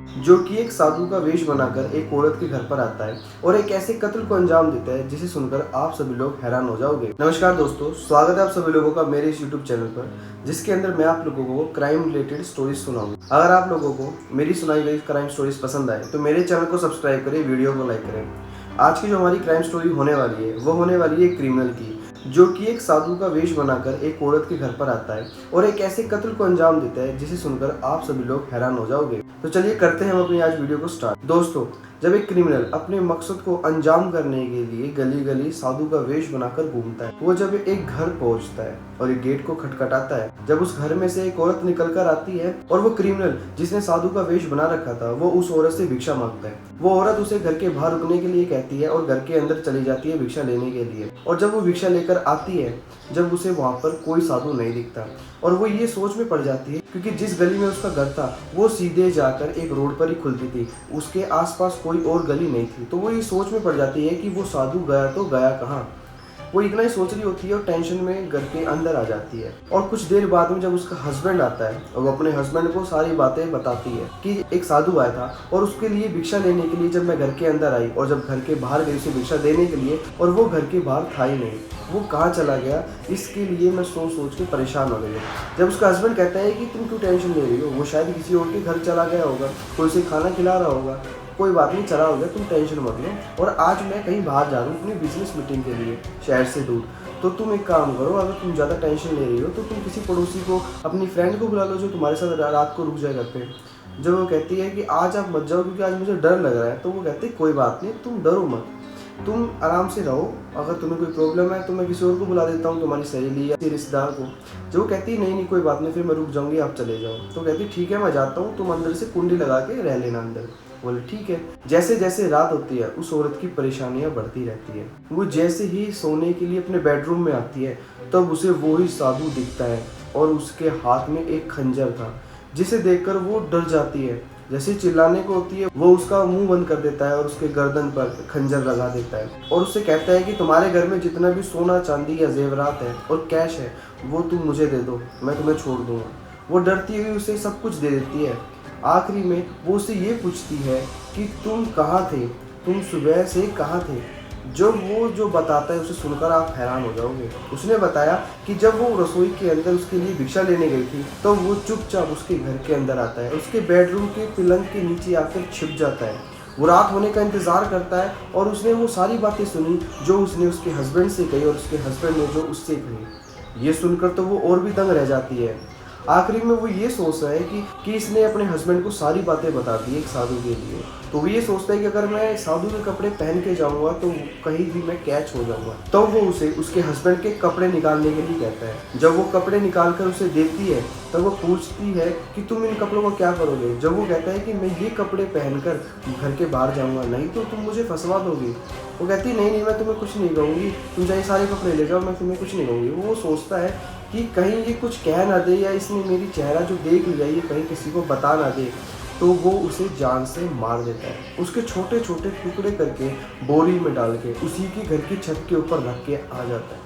जो कि एक साधु का वेश बनाकर एक औरत के घर पर आता है और एक ऐसे कत्ल को अंजाम देता है जिसे सुनकर आप सभी लोग हैरान हो जाओगे। नमस्कार दोस्तों, स्वागत है आप सभी लोगों का मेरे इस YouTube चैनल पर, जिसके अंदर मैं आप लोगों को क्राइम रिलेटेड स्टोरीज सुनाऊंगा। अगर आप लोगों को मेरी सुनाई गई क्राइम स्टोरीज पसंद आए तो मेरे चैनल को सब्सक्राइब करें, वीडियो को लाइक करें। आज की जो हमारी क्राइम स्टोरी होने वाली है वो होने वाली है एक क्रिमिनल की, जो कि एक साधु का वेश बनाकर एक औरत के घर पर आता है और एक ऐसे कत्ल को अंजाम देता है जिसे सुनकर आप सभी लोग हैरान हो जाओगे। तो चलिए करते हैं हम अपनी आज वीडियो को स्टार्ट। दोस्तों, जब एक क्रिमिनल अपने मकसद को अंजाम करने के लिए गली गली साधु का वेश बनाकर घूमता है, वो जब एक घर पहुंचता है और एक गेट को खटखटाता है, जब उस घर में से एक औरत निकल कर आती है और वो क्रिमिनल जिसने साधु का वेश बना रखा था वो उस औरत से भिक्षा मांगता है। वो औरत उसे घर के बाहर रुकने के लिए कहती है और घर के अंदर चली जाती है भिक्षा लेने के लिए। और जब वो भिक्षा लेकर आती है, जब उसे वहां पर कोई साधु नहीं दिखता और वो ये सोच में पड़ जाती है, क्योंकि जिस गली में उसका घर था वो सीधे जाकर एक रोड पर ही खुलती थी, उसके आसपास कोई और गली नहीं थी। तो वो ये सोच में पड़ जाती है कि वो साधु गया तो गया कहाँ। वो इतना ही सोच रही होती है और टेंशन में घर के अंदर आ जाती है। और कुछ देर बाद में जब उसका हस्बैंड आता है और वो अपने हस्बैंड को सारी बातें बताती है कि एक साधु आया था और उसके लिए भिक्षा लेने के लिए जब मैं घर के अंदर आई और जब घर के बाहर गई उसे भिक्षा देने के लिए, और वो घर के बाहर था ही नहीं, वो कहाँ चला गया, इसके लिए मैं सोच सोच के परेशान हो गई। जब उसका हस्बैंड कहता है कि तुम क्यों टेंशन ले रही हो, वो शायद किसी और के घर चला गया होगा, कोई उसे खाना खिला रहा होगा, कोई बात नहीं, चला हो गया, तुम टेंशन मत लो। और आज मैं कहीं बाहर जा रहा हूँ अपनी बिजनेस मीटिंग के लिए शहर से दूर, तो तुम एक काम करो, अगर तुम ज़्यादा टेंशन ले रही हो तो तुम किसी पड़ोसी को, अपनी फ्रेंड को बुला लो जो तुम्हारे साथ रात को रुक जाए घर पे। जब वो कहती है कि आज आप मत जाओ क्योंकि आज मुझे डर लग रहा है, तो वो कहती है कोई बात नहीं, तुम डरो मत, तुम आराम से रहो, अगर तुम्हें कोई प्रॉब्लम है तो मैं किसी और को बुला देता हूँ, तुम्हारी सहेली या रिश्तेदार को। जो वो कहती है नहीं नहीं कोई बात नहीं, फिर मैं रुक जाऊंगी, आप चले जाओ। तो कहती ठीक है मैं जाता हूँ, तुम अंदर से कुंडी लगा के रह लेना अंदर। बोले ठीक है। जैसे जैसे रात होती है उस औरत की परेशानियां बढ़ती रहती है। वो जैसे ही सोने के लिए अपने बेडरूम में आती है तब उसे वो ही साधु दिखता है और उसके हाथ में एक खंजर था, जिसे देखकर वो डर जाती है। जैसे चिल्लाने को होती है वो उसका मुंह बंद कर देता है और उसके गर्दन पर खंजर लगा देता है और उससे कहता है कि तुम्हारे घर में जितना भी सोना चांदी या जेवरात है और कैश है वो तुम मुझे दे दो, मैं तुम्हें छोड़ दूंगा। वो डरती हुई उसे सब कुछ दे देती है। आखिरी में वो उससे ये पूछती है कि तुम कहाँ थे, तुम सुबह से कहाँ थे। जब वो जो बताता है उसे सुनकर आप हैरान हो जाओगे। उसने बताया कि जब वो रसोई के अंदर उसके लिए भिक्षा लेने गई थी तो वो चुपचाप उसके घर के अंदर आता है, उसके बेडरूम के पलंग के नीचे आकर छिप जाता है। वो रात होने का इंतज़ार करता है और उसने वो सारी बातें सुनी जो उसने उसके हस्बैंड से कही और उसके हस्बैंड ने जो उससे कही। ये सुनकर तो वो और भी दंग रह जाती है। आखिरी में वो ये सोचता है कि इसने अपने हस्बैंड को सारी बातें बता दी एक साधु के लिए। तो वो ये सोचता है कि अगर मैं साधु के कपड़े पहन के जाऊंगा तो कहीं भी मैं कैच हो जाऊंगा। तो वो उसे उसके हस्बैंड के कपड़े निकालने के लिए कहता है। जब वो कपड़े निकाल कर उसे देती है तब वो पूछती है कि तुम इन कपड़ों को क्या करोगे। जब वो कहता है कि मैं ये कपड़े पहनकर घर के बाहर जाऊंगा, नहीं तो तुम मुझे फंसवा दोगी। वो कहती नहीं नहीं मैं तुम्हें कुछ नहीं कहूँगी, तुम चाहे सारे कपड़े ले जाओ, मैं तुम्हें कुछ नहीं कहूँगी। वो सोचता है कि कहीं ये कुछ कह ना दे या इसने मेरी चेहरा जो देख लिया ये कहीं किसी को बता ना दे, तो वो उसे जान से मार देता है। उसके छोटे छोटे टुकड़े करके बोरी में डाल के उसी की घर की छत के ऊपर रख के आ जाता है।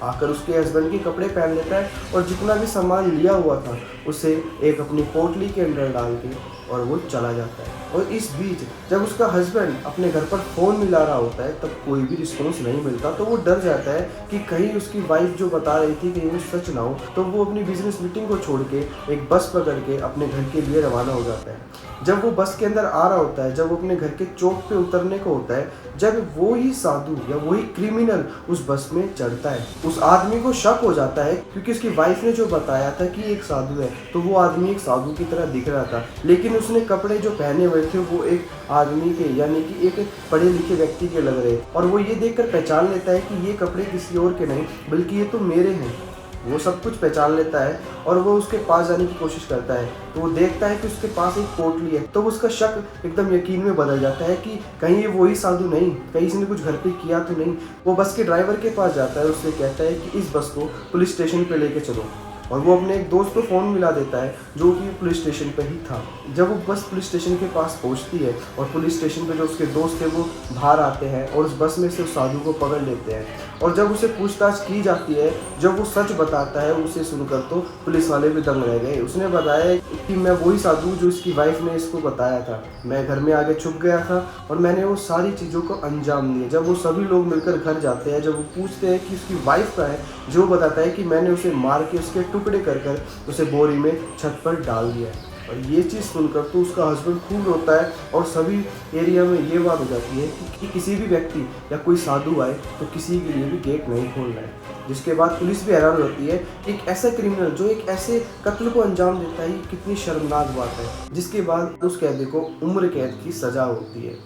आकर उसके हस्बैंड के कपड़े पहन लेता है और जितना भी सामान लिया हुआ था उसे एक अपनी पोटली के अंदर डाल के और वो चला जाता है। और इस बीच जब उसका हस्बैंड अपने घर पर फ़ोन मिला रहा होता है तब कोई भी रिस्पॉन्स नहीं मिलता, तो वो डर जाता है कि कहीं उसकी वाइफ जो बता रही थी कहीं वो सच ना हो। तो वो अपनी बिजनेस मीटिंग को छोड़ के एक बस पकड़ के अपने घर के लिए रवाना हो जाता है। जब वो बस के अंदर आ रहा होता है, जब वो अपने घर के चौक पे उतरने को होता है, जब वो ही साधु या वही क्रिमिनल उस बस में चढ़ता है, उस आदमी को शक हो जाता है क्योंकि उसकी वाइफ ने जो बताया था कि एक साधु है, तो वो आदमी एक साधु की तरह दिख रहा था, लेकिन उसने कपड़े जो पहने हुए थे वो एक आदमी के यानी कि एक पढ़े लिखे व्यक्ति के लग रहे। और वो ये देखकर पहचान लेता है कि ये कपड़े किसी और के नहीं बल्कि ये तो मेरे हैं। वो सब कुछ पहचान लेता है और वो उसके पास जाने की कोशिश करता है। तो वो देखता है कि उसके पास एक पोटली है, तो उसका शक एकदम यकीन में बदल जाता है कि कहीं ये वही साधु नहीं, कहीं इसने कुछ घर पे किया तो नहीं। वो बस के ड्राइवर के पास जाता है, उससे कहता है कि इस बस को पुलिस स्टेशन पे लेके चलो। और वो अपने एक दोस्त को फ़ोन मिला देता है जो कि पुलिस स्टेशन पे ही था। जब वो बस पुलिस स्टेशन के पास पहुंचती है और पुलिस स्टेशन पे जो उसके दोस्त थे वो बाहर आते हैं और उस बस में से उस साधु को पकड़ लेते हैं। और जब उसे पूछताछ की जाती है, जब वो सच बताता है, उसे सुनकर तो पुलिस वाले भी दंग रह गए। उसने बताया कि मैं वही साधु जो इसकी वाइफ ने इसको बताया था। मैं घर में आगे छुप गया था और मैंने वो सारी चीज़ों को अंजाम दिया। जब वो सभी लोग मिलकर घर जाते हैं, जब वो पूछते हैं कि उसकी वाइफ का है, जो बताता है कि मैंने उसे मार के उसके टुकड़े कर कर उसे बोरी में छत पर डाल दिया है। और ये चीज़ सुनकर तो उसका हस्बैंड खूब रोता है और सभी एरिया में ये बात हो जाती है कि किसी भी व्यक्ति या कोई साधु आए तो किसी के लिए भी गेट नहीं खोलना है। जिसके बाद पुलिस भी हैरान होती है, एक ऐसा क्रिमिनल जो एक ऐसे कत्ल को अंजाम देता है, ये कितनी शर्मनाक बात है। जिसके बाद उस कैदी को उम्र कैद की सज़ा होती है।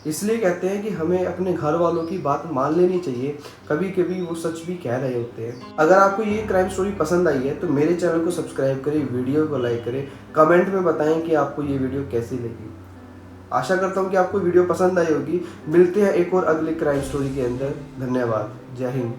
इसलिए कहते हैं कि हमें अपने घर वालों की बात मान लेनी चाहिए, कभी कभी वो सच भी कह रहे होते हैं। अगर आपको ये क्राइम स्टोरी पसंद आई है तो मेरे चैनल को सब्सक्राइब करें, वीडियो को लाइक करें, कमेंट में बताएं कि आपको ये वीडियो कैसी लगी। आशा करता हूँ कि आपको वीडियो पसंद आई होगी। मिलते हैं एक और अगले क्राइम स्टोरी के अंदर। धन्यवाद। जय हिंद।